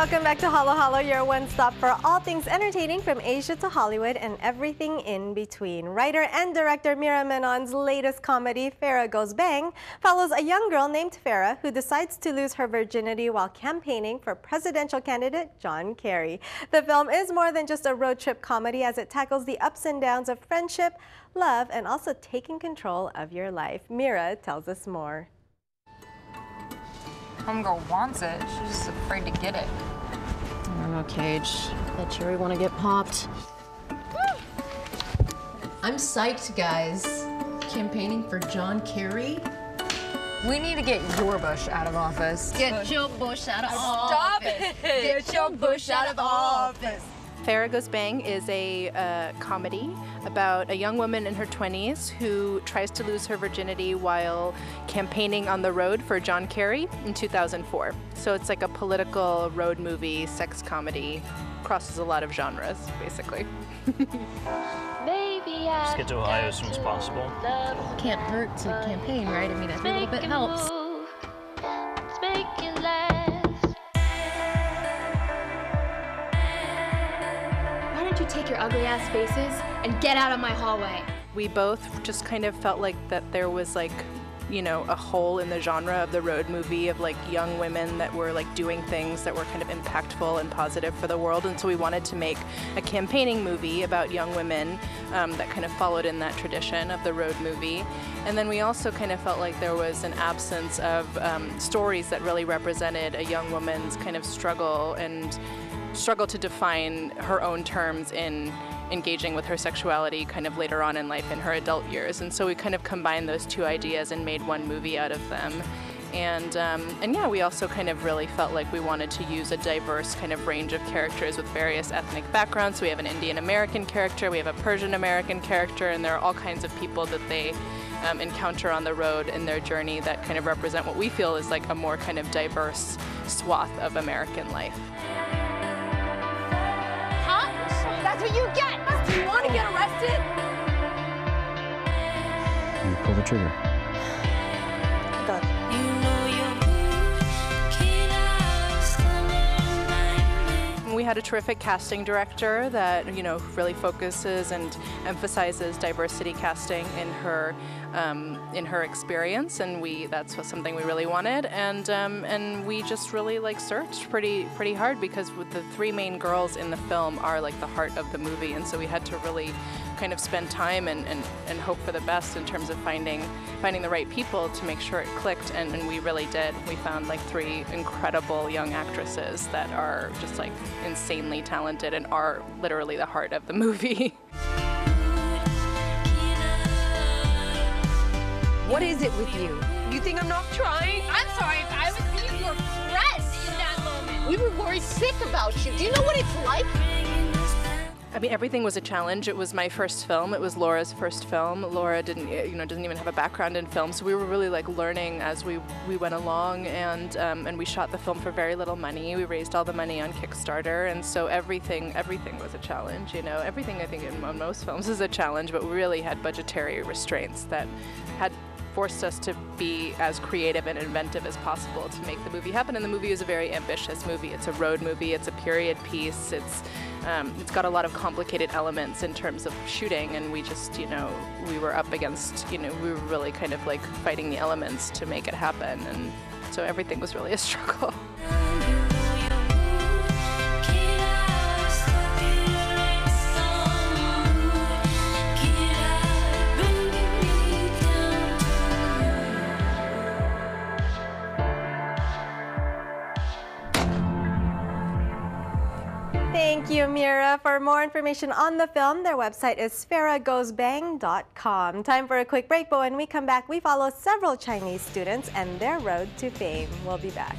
Welcome back to Halo Halo, your one-stop for all things entertaining from Asia to Hollywood and everything in between. Writer and director Menon's latest comedy, Farah Goes Bang, follows a young girl named Farah who decides to lose her virginity while campaigning for presidential candidate John Kerry. The film is more than just a road trip comedy as it tackles the ups and downs of friendship, love, and also taking control of your life. Meera tells us more. Homegirl wants it. She's just afraid to get it. I don't know, Cage. Bet you really want to get popped. I'm psyched, guys. Campaigning for John Kerry. We need to get your Bush out of office. Get your Bush out of office. Stop it! Get your Bush out of office. Farah Goes Bang is a comedy about a young woman in her 20s who tries to lose her virginity while campaigning on the road for John Kerry in 2004. So it's like a political road movie, sex comedy, crosses a lot of genres, basically. Just get to Ohio as soon as possible. Can't hurt to campaign, right? I mean, every little bit helps. You take your ugly ass faces and get out of my hallway. We both just kind of felt like that there was like, you know, a hole in the genre of the road movie of like young women that were like doing things that were kind of impactful and positive for the world. And so we wanted to make a campaigning movie about young women that kind of followed in that tradition of the road movie. And then we also kind of felt like there was an absence of stories that really represented a young woman's kind of struggle to define her own terms in engaging with her sexuality kind of later on in life in her adult years. And so we kind of combined those two ideas and made one movie out of them. And yeah, we also kind of really felt like we wanted to use a diverse kind of range of characters with various ethnic backgrounds. So we have an Indian American character, we have a Persian American character, and there are all kinds of people that they encounter on the road in their journey that kind of represent what we feel is like a more kind of diverse swath of American life. That's what you get! Do you want to get arrested? You pull the trigger. We had a terrific casting director that, you know, really focuses and emphasizes diversity casting in her experience, and that's something we really wanted, and we just really like searched pretty hard because with the three main girls in the film are like the heart of the movie, and so we had to really kind of spend time and hope for the best in terms of finding the right people to make sure it clicked, and we really did. We found like three incredible young actresses that are just like insanely talented and are literally the heart of the movie. What is it with you? You think I'm not trying? I'm sorry if I was being your friend in that moment. We were worried sick about you. Do you know what it's like? I mean, everything was a challenge. It was my first film. It was Laura's first film. Laura doesn't even have a background in film, so we were really like learning as we went along, and we shot the film for very little money. We raised all the money on Kickstarter, and so everything was a challenge. You know, everything I think in most films is a challenge, but we really had budgetary restraints that had forced us to be as creative and inventive as possible to make the movie happen. And the movie is a very ambitious movie. It's a road movie. It's a period piece. It's got a lot of complicated elements in terms of shooting, and we just, you know, we were up against, you know, we were really kind of like fighting the elements to make it happen, and so everything was really a struggle. Thank you, Meera. For more information on the film, their website is farahgoesbang.com. Time for a quick break, but when we come back, we follow several Chinese students and their road to fame. We'll be back.